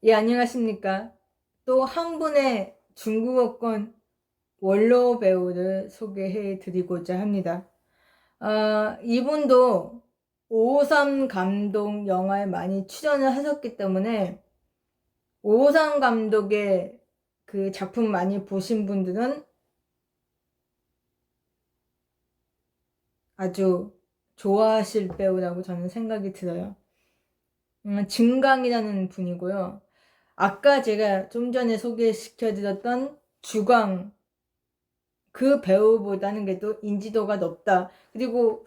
예, 안녕하십니까. 또 한 분의 중국어권 원로 배우를 소개해 드리고자 합니다. 이분도 553 감독 영화에 많이 출연을 하셨기 때문에 553 감독의 그 작품 많이 보신 분들은 아주 좋아하실 배우라고 저는 생각이 들어요. 진강이라는 분이고요. 아까 제가 좀 전에 소개시켜드렸던 주광, 그 배우보다는 그래도 인지도가 높다. 그리고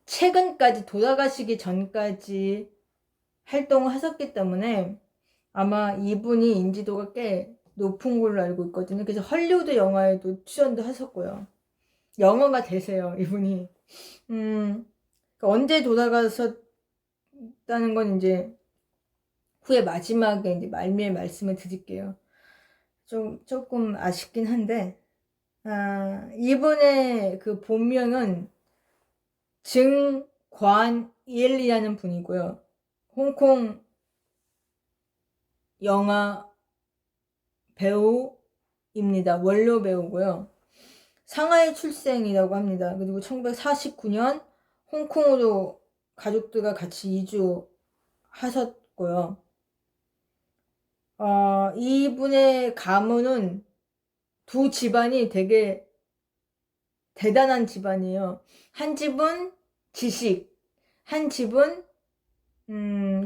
최근까지 돌아가시기 전까지 활동을 하셨기 때문에 아마 이분이 인지도가 꽤 높은 걸로 알고 있거든요. 그래서 헐리우드 영화에도 출연도 하셨고요. 영어가 되세요, 이분이. 언제 돌아가셨다는 건 이제 후에 마지막에 이제 말미에 말씀을 드릴게요. 조금 아쉽긴 한데, 이분의 그 본명은 증관일이라는 분이고요. 홍콩 영화 배우입니다. 원로 배우고요. 상하이 출생이라고 합니다. 그리고 1949년 홍콩으로 가족들과 같이 이주하셨고요. 이분의 가문은 두 집안이 되게 대단한 집안이에요. 한 집은 지식, 한 집은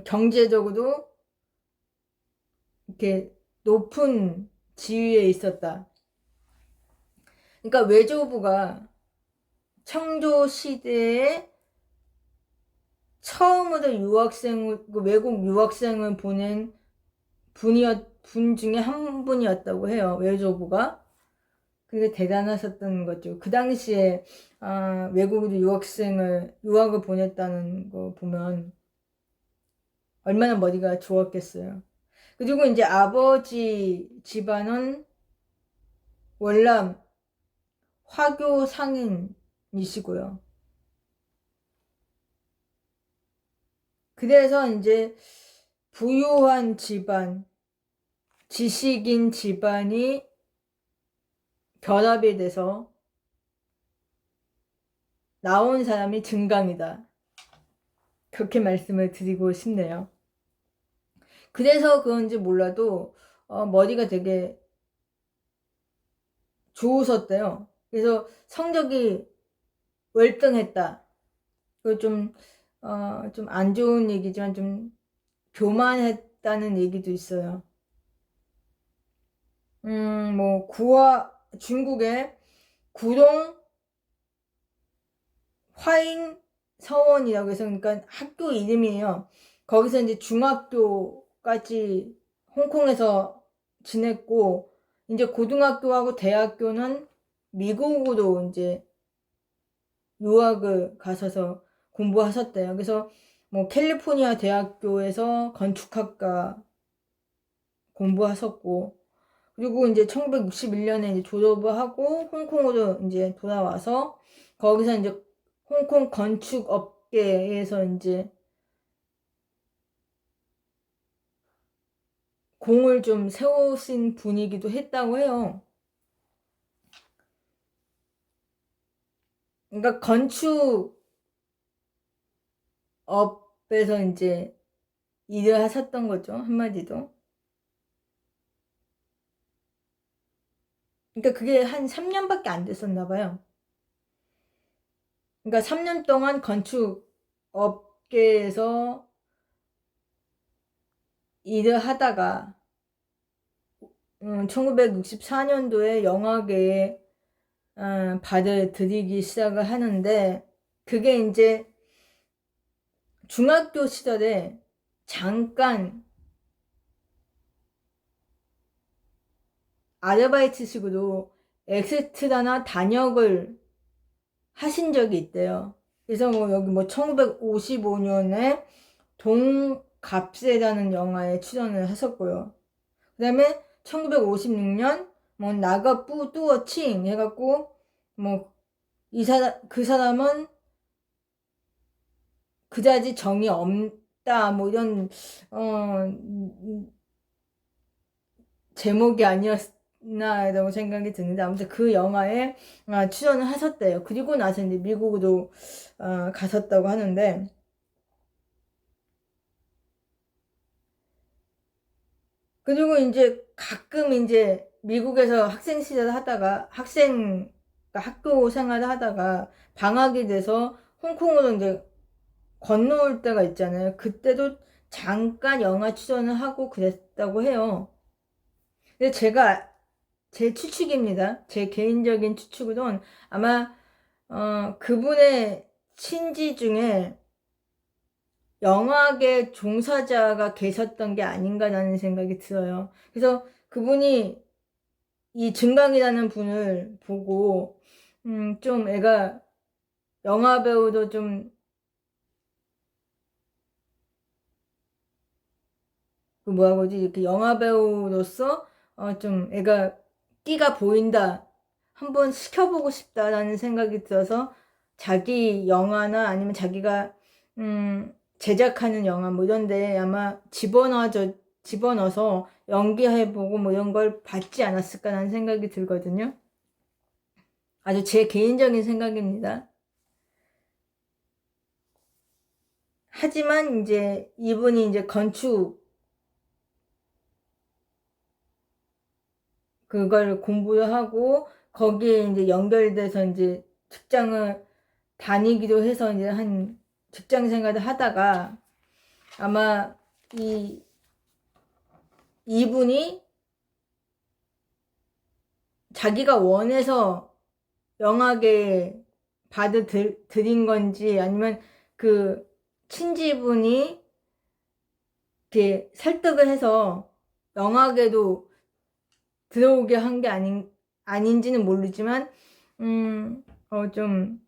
경제적으로 이렇게 높은 지위에 있었다. 그러니까 외조부가 청조 시대에 처음으로 외국 유학생을 보낸 분 중에 한 분이었다고 해요. 외조부가. 그게 대단하셨던 거죠. 그 당시에 외국으로 유학을 보냈다는 거 보면 얼마나 머리가 좋았겠어요. 그리고 이제 아버지 집안은 월남 화교 상인이시고요. 그래서 이제 부유한 집안, 지식인 집안이 결합이 돼서 나온 사람이 증강이다. 그렇게 말씀을 드리고 싶네요. 그래서 그런지 몰라도 머리가 되게 좋으셨대요. 그래서 성적이 월등했다. 그 좀 안 좋은 얘기지만 좀 교만했다는 얘기도 있어요. 뭐 중국의 구동 화인 서원이라고 해서 그러니까 학교 이름이에요. 거기서 이제 중학교까지 홍콩에서 지냈고 이제 고등학교하고 대학교는 미국으로 이제 유학을 가셔서 공부하셨대요. 그래서 뭐 캘리포니아 대학교에서 건축학과 공부하셨고 그리고 이제 1961년에 이제 졸업을 하고 홍콩으로 이제 돌아와서 거기서 이제 홍콩 건축업계에서 이제 공을 좀 세우신 분이기도 했다고 해요. 그러니까 건축업에서 이제 일을 하셨던 거죠. 한마디로. 그러니까 그게 한 3년밖에 안 됐었나 봐요. 그러니까 3년 동안 건축업계에서 일을 하다가 1964년도에 영화계에 발을 들이기 시작을 하는데 그게 이제 중학교 시절에 잠깐 아르바이트식으로 엑스트라나 단역을 하신 적이 있대요. 그래서 뭐 여기 뭐 1955년에 동갑세라는 영화에 출연을 하셨고요. 그 다음에 1956년 뭐 나가 뿌뚜어칭 해갖고 뭐 그 사람은 그다지 정이 없다는 싶다 뭐 이런 제목이 아니었나라고 생각이 드는데, 아무튼 그 영화에 출연을 하셨대요. 그리고 나서 이제 미국으로 가셨다고 하는데, 그리고 이제 가끔 이제 미국에서 학생 시절 하다가 그러니까 학교 생활을 하다가 방학이 돼서 홍콩으로 이제 건너올 때가 있잖아요. 그때도 잠깐 영화 출연을 하고 그랬다고 해요. 근데 제 추측입니다. 제 개인적인 추측으론 아마 그분의 친지 중에 영화계 종사자가 계셨던 게 아닌가라는 생각이 들어요. 그래서 그분이 이 증강이라는 분을 보고 좀 애가 영화 배우도 좀 그 뭐라 그러지, 이렇게 영화 배우로서 좀 애가 끼가 보인다, 한번 시켜보고 싶다라는 생각이 들어서 자기 영화나 아니면 자기가 제작하는 영화 뭐 이런 데 아마 집어넣어서 연기해보고 뭐 이런 걸 받지 않았을까라는 생각이 들거든요. 아주 제 개인적인 생각입니다. 하지만 이제 이분이 이제 건축 그걸 공부를 하고 거기에 이제 연결돼서 이제 직장을 다니기도 해서 이제 한 직장 생활을 하다가 아마 이분이 자기가 원해서 영화계에 받아들인 건지 아니면 그 친지분이 이렇게 설득을 해서 영화계도 들어오게 한 게 아닌지는 모르지만 좀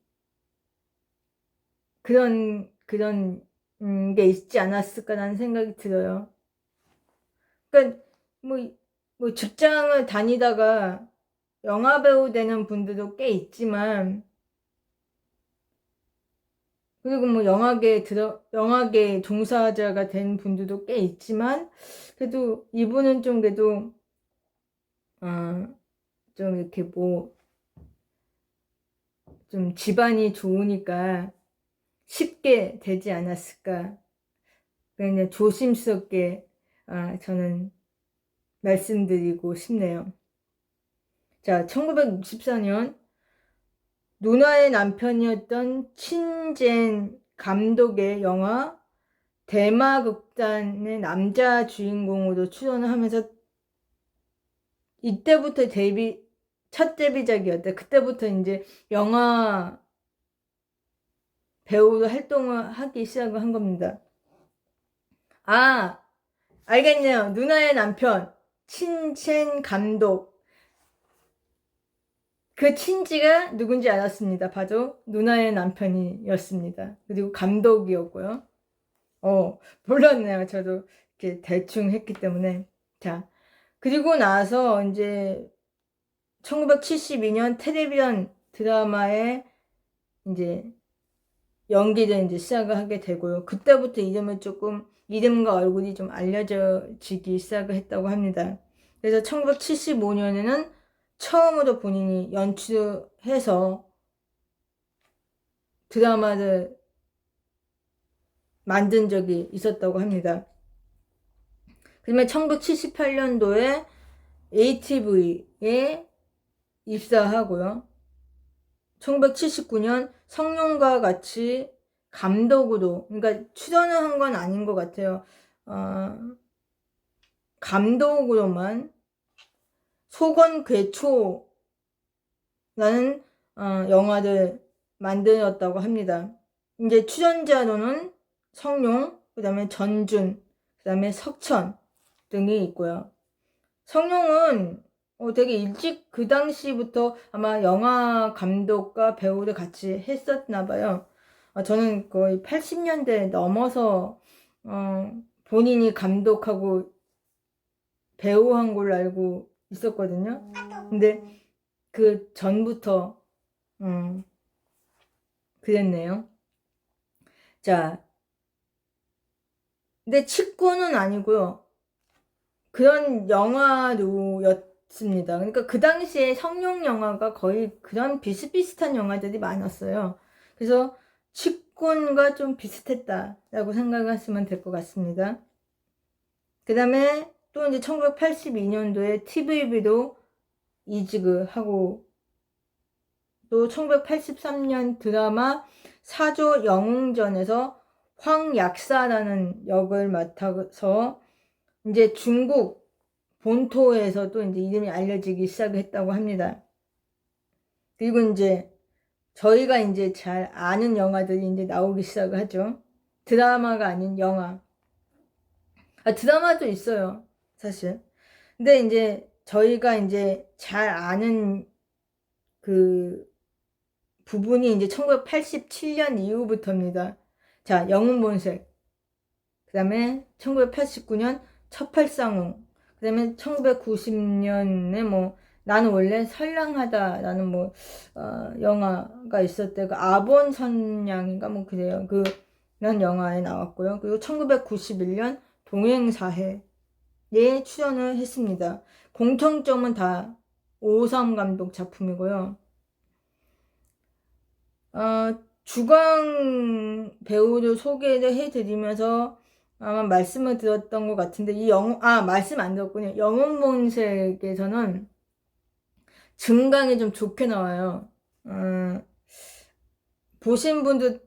그런 게 있지 않았을까라는 생각이 들어요. 그러니까 뭐, 뭐 직장을 다니다가 영화 배우 되는 분들도 꽤 있지만, 그리고 뭐 영화계 종사자가 된 분들도 꽤 있지만, 그래도 이분은 좀 그래도 좀 이렇게 뭐 좀 집안이 좋으니까 쉽게 되지 않았을까. 그냥 조심스럽게 저는 말씀드리고 싶네요. 자, 1964년 누나의 남편이었던 친젠 감독의 영화 대마극단의 남자 주인공으로 출연을 하면서 이때부터 첫 데뷔작이었대. 그때부터 이제 영화 배우로 활동을 하기 시작을 한 겁니다. 알겠네요. 누나의 남편 친첸 감독. 그 친지가 누군지 알았습니다. 바로 누나의 남편이었습니다. 그리고 감독이었고요. 몰랐네요. 저도 이렇게 대충 했기 때문에. 자, 그리고 나서 이제 1972년 텔레비전 드라마에 이제 연기를 이제 시작을 하게 되고요. 그때부터 이름과 얼굴이 좀 알려지기 시작을 했다고 합니다. 그래서 1975년에는 처음으로 본인이 연출해서 드라마를 만든 적이 있었다고 합니다. 그러면 1978년도에 ATV에 입사하고요. 1979년 성룡과 같이 감독으로, 그러니까 출연을 한 건 아닌 것 같아요. 감독으로만 소건괴초라는 영화를 만들었다고 합니다. 이제 출연자로는 성룡, 그 다음에 전준, 그 다음에 석천 등이 있고요. 성룡은 되게 일찍 그 당시부터 아마 영화 감독과 배우를 같이 했었나 봐요. 저는 거의 80년대 넘어서 본인이 감독하고 배우한 걸로 알고 있었거든요. 근데 그 전부터 그랬네요. 자, 근데 치고는 아니고요. 그런 영화로였습니다. 그러니까 그 당시에 성룡 영화가 거의 그런 비슷비슷한 영화들이 많았어요. 그래서 치곤과 좀 비슷했다라고 생각하시면 될 것 같습니다. 그 다음에 또 이제 1982년도에 TVB도 이직을 하고, 또 1983년 드라마 사조 영웅전에서 황약사라는 역을 맡아서 이제 중국 본토에서도 이제 이름이 알려지기 시작했다고 합니다. 그리고 이제 저희가 이제 잘 아는 영화들이 이제 나오기 시작을 하죠. 드라마가 아닌 영화. 드라마도 있어요, 사실. 근데 이제 저희가 이제 잘 아는 그 부분이 이제 1987년 이후부터입니다. 자, 영웅본색. 그 다음에 1989년 첫팔상웅. 그 다음에 1990년에 뭐 나는 원래 선량하다라는 뭐 영화가 있었대. 그 아본선량인가 뭐 그래요. 그런 영화에 나왔고요. 그리고 1991년 동행사해에 출연을 했습니다. 공통점은 다 오삼 감독 작품이고요. 주광 배우를 소개를 해드리면서 아마 말씀을 드렸던 것 같은데, 말씀 안 드렸군요. 영혼본색에서는 증강이 좀 좋게 나와요. 보신 분도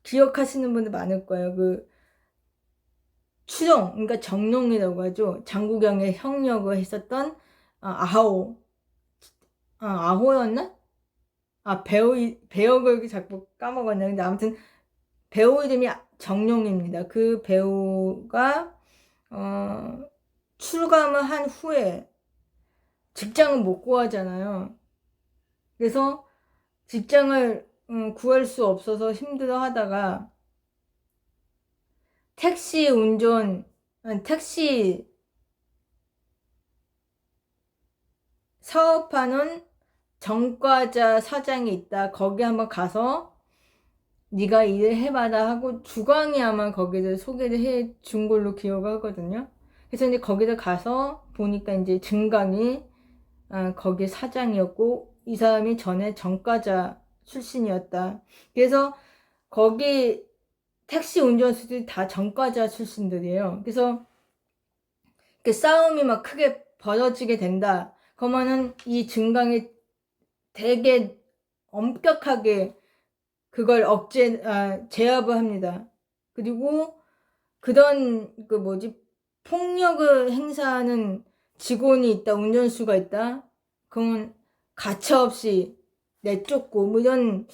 기억하시는 분도 많을 거예요. 추종, 그러니까 정룡이라고 하죠. 장국영의 형 역을 했었던 아호. 아호였나? 배역을 자꾸 까먹었네. 근데 아무튼 배우 이름이 정룡입니다. 그 배우가 출감을 한 후에 직장을 못 구하잖아요. 그래서 직장을 구할 수 없어서 힘들어 하다가 택시 사업하는 정과자 사장이 있다. 거기 한번 가서 네가 일을 해봐라 하고 주광이 아마 거기를 소개를 해 준 걸로 기억을 하거든요. 그래서 이제 거기를 가서 보니까 이제 증강이 거기 사장이었고, 이 사람이 전에 정과자 출신이었다. 그래서 거기 택시 운전수들이 다 정과자 출신들이에요. 그래서 그 싸움이 막 크게 벌어지게 된다. 그러면은 이 증강이 되게 엄격하게 그걸 제압을 합니다. 그리고 그런 폭력을 행사하는 직원이 있다, 운전수가 있다. 그러면 가차없이 내쫓고 뭐 이런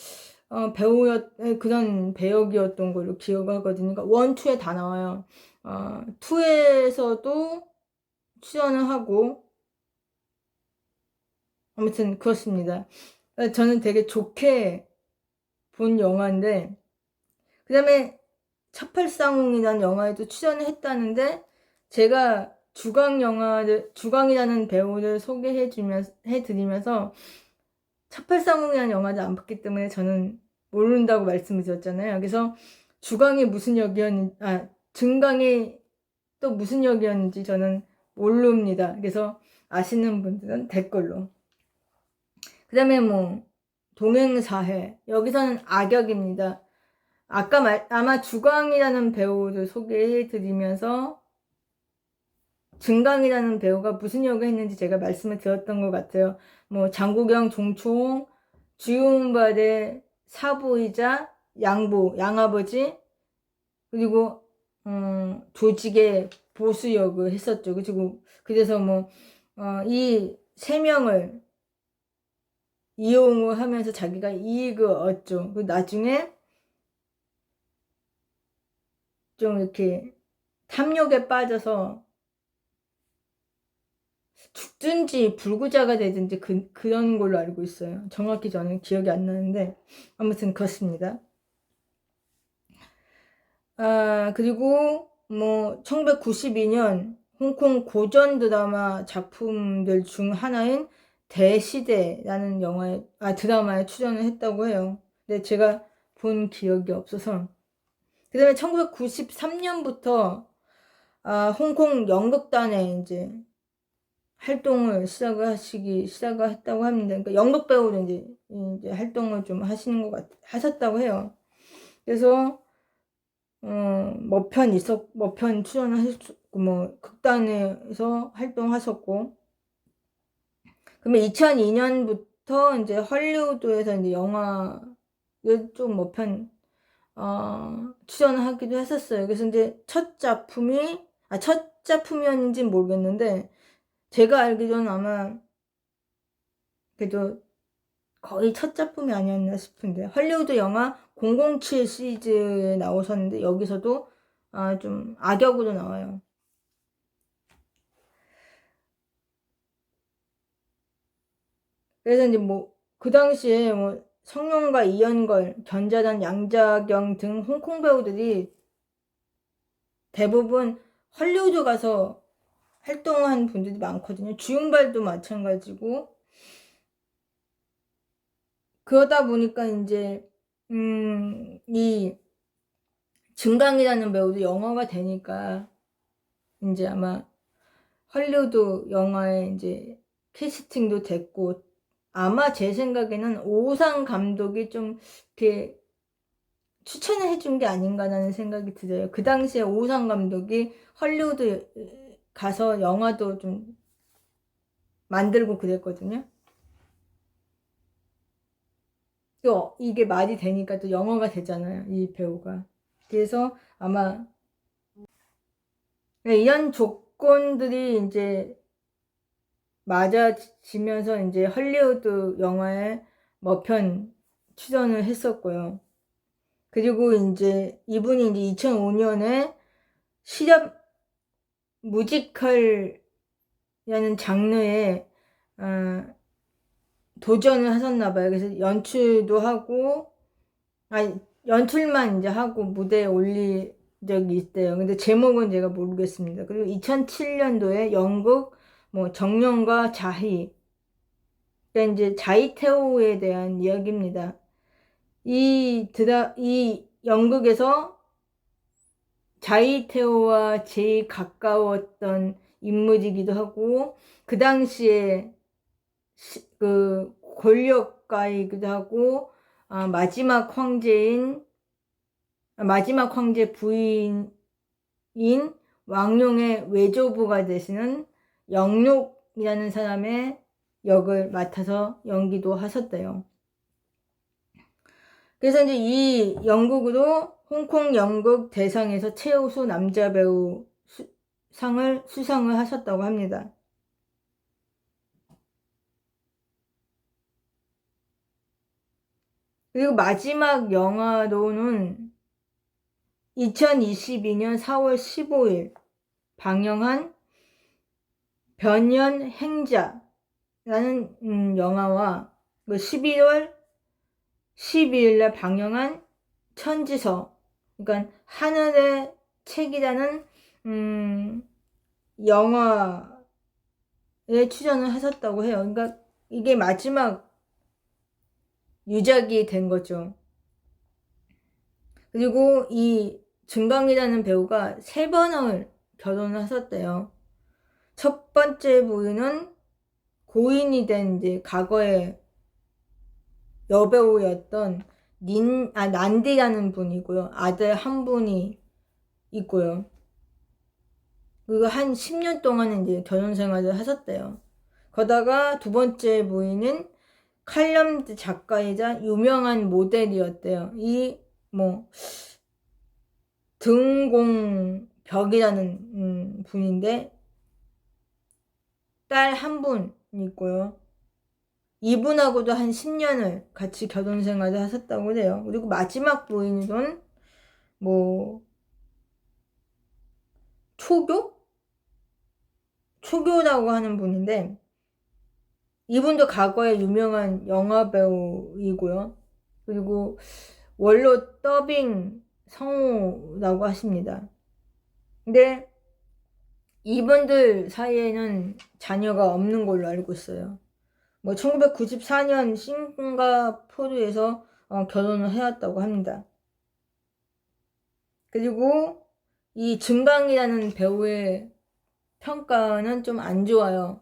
그런 배역이었던 걸로 기억하거든요. 그러니까 1, 2에 다 나와요. 2에서도 출연을 하고, 아무튼 그렇습니다. 저는 되게 좋게 본 영화인데, 그 다음에 첫팔상웅이라는 영화에도 출연을 했다는데, 제가 주광이라는 배우를 해드리면서 첫팔상웅이라는 영화를 안 봤기 때문에 저는 모른다고 말씀을 드렸잖아요. 그래서 증강이 또 무슨 역이었는지 저는 모릅니다. 그래서 아시는 분들은 댓글로. 그 다음에 뭐 동행사해, 여기서는 악역입니다. 아마 주광이라는 배우를 소개해 드리면서 증강이라는 배우가 무슨 역을 했는지 제가 말씀을 드렸던 것 같아요. 뭐 장국영, 종총, 주윤발의 사부이자 양아버지, 그리고 조직의 보수 역을 했었죠. 그래서 뭐 이 세 명을 이용을 하면서 자기가 이익을 얻죠. 나중에 좀 이렇게 탐욕에 빠져서 죽든지 불구자가 되든지 그런 걸로 알고 있어요. 정확히 저는 기억이 안 나는데 아무튼 그렇습니다. 그리고 뭐 1992년 홍콩 고전 드라마 작품들 중 하나인 대시대라는 드라마에 출연을 했다고 해요. 근데 제가 본 기억이 없어서. 그 다음에 1993년부터 홍콩 연극단에 이제 활동을 시작을 했다고 합니다. 그러니까 연극 배우로 이제 활동을 좀 하셨다고 해요. 그래서 몇 편 출연을 하셨고, 뭐 극단에서 활동하셨고, 그러면 2002년부터 이제 헐리우드에서 이제 영화에 좀 몇 편 출연을 하기도 했었어요. 그래서 이제 첫 작품이었는지 모르겠는데, 제가 알기로는 아마 그래도 거의 첫 작품이 아니었나 싶은데, 헐리우드 영화 007 시리즈에 나오셨는데 여기서도 좀 악역으로 나와요. 그래서 이제 뭐 그 당시에 뭐 성룡과 이연걸, 견자단, 양자경 등 홍콩 배우들이 대부분 헐리우드 가서 활동한 분들이 많거든요. 주윤발도 마찬가지고. 그러다 보니까 이제 이 증강이라는 배우도 영화가 되니까 이제 아마 헐리우드 영화에 이제 캐스팅도 됐고, 아마 제 생각에는 오상 감독이 좀 이렇게 추천을 해준 게 아닌가라는 생각이 들어요. 그 당시에 오상 감독이 헐리우드 가서 영화도 좀 만들고 그랬거든요. 또 이게 말이 되니까 또 영화가 되잖아요, 이 배우가. 그래서 아마 이런 조건들이 이제 맞아지면서 이제 헐리우드 영화에 몇 편 출연을 했었고요. 그리고 이제 이분이 이제 2005년에 실업 뮤지컬이라는 장르에 도전을 하셨나 봐요. 그래서 연출도 하고, 연출만 이제 하고 무대에 올린 적이 있대요. 근데 제목은 제가 모르겠습니다. 그리고 2007년도에 영국 뭐 정령과 자희, 그러니까 이제 자이테오에 대한 이야기입니다. 이 연극에서 자이테오와 제일 가까웠던 인물이기도 하고, 그 당시에 그 권력가이기도 하고, 마지막 황제 부인인 왕룡의 외조부가 되시는 영록이라는 사람의 역을 맡아서 연기도 하셨대요. 그래서 이제 이 연극으로 홍콩 연극 대상에서 최우수 남자 배우 상을 수상을 하셨다고 합니다. 그리고 마지막 영화로는 2022년 4월 15일 방영한 변년 행자라는 영화와 11월 12일날 방영한 천지서, 그러니까 하늘의 책이라는 영화에 출연을 하셨다고 해요. 그러니까 이게 마지막 유작이 된 거죠. 그리고 이 증강이라는 배우가 3번을 결혼을 하셨대요. 첫 번째 부인은 고인이 된 이제 과거의 여배우였던 난디라는 분이고요. 아들 한 분이 있고요. 그리고 한 10년 동안은 이제 결혼 생활을 하셨대요. 거다가 두 번째 부인은 칼럼드 작가이자 유명한 모델이었대요. 이 뭐 등공벽이라는 분인데 딸 한 분 있고요. 이분하고도 한 10년을 같이 결혼 생활을 하셨다고 해요. 그리고 마지막 부인은 뭐 초교라고 하는 분인데, 이분도 과거에 유명한 영화 배우이고요. 그리고 원로 더빙 성우라고 하십니다. 근데 이분들 사이에는 자녀가 없는 걸로 알고 있어요. 뭐 1994년 싱가포르에서 결혼을 해왔다고 합니다. 그리고 이 증강이라는 배우의 평가는 좀 안 좋아요.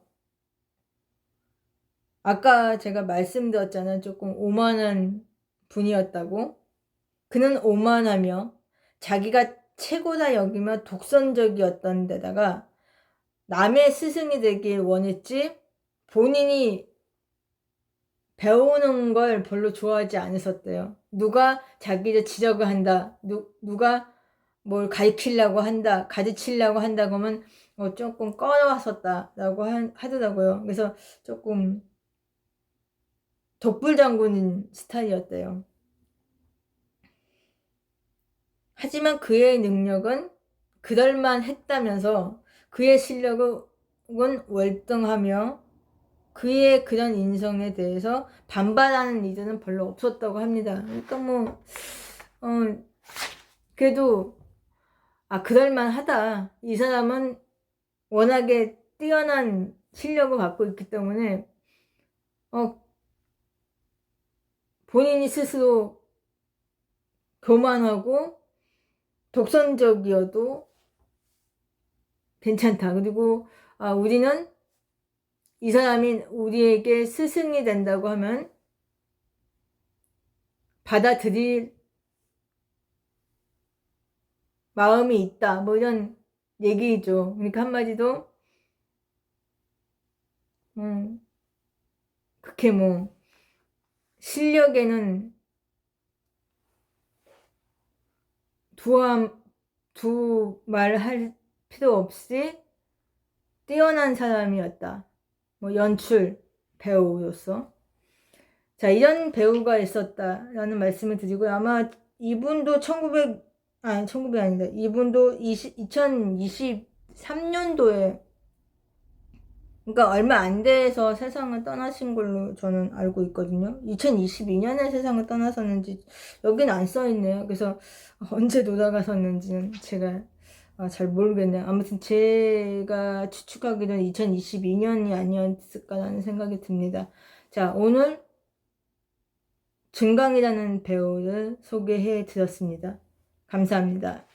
아까 제가 말씀드렸잖아요. 조금 오만한 분이었다고. 그는 오만하며 자기가 최고다 여기며 독선적이었던 데다가 남의 스승이 되길 원했지 본인이 배우는 걸 별로 좋아하지 않았었대요. 누가 자기를 지적을 한다. 누가 뭘 가르치려고 한다. 가르치려고 한다 그러면 조금 꺼려왔었다라고 하더라고요. 그래서 조금 독불장군인 스타일이었대요. 하지만 그의 능력은 그럴만 했다면서 그의 실력은 월등하며 그의 그런 인성에 대해서 반발하는 이들은 별로 없었다고 합니다. 그러니까 그래도 그럴만 하다. 이 사람은 워낙에 뛰어난 실력을 갖고 있기 때문에 본인이 스스로 교만하고 독선적이어도 괜찮다. 그리고 우리는 이 사람이 우리에게 스승이 된다고 하면 받아들일 마음이 있다. 뭐 이런 얘기죠. 그러니까 한마디로 그렇게 실력에는 두말 할 필요 없이 뛰어난 사람이었다. 연출 배우로서. 자, 이런 배우가 있었다라는 말씀을 드리고요. 아마 이분도 1900 아니다. 이분도 2023년도에 그러니까 얼마 안 돼서 세상을 떠나신 걸로 저는 알고 있거든요. 2022년에 세상을 떠나셨는지 여기는 안 써있네요. 그래서 언제 돌아가셨는지는 제가 잘 모르겠네요. 아무튼 제가 추측하기로는 2022년이 아니었을까라는 생각이 듭니다. 자, 오늘 증강이라는 배우를 소개해 드렸습니다. 감사합니다.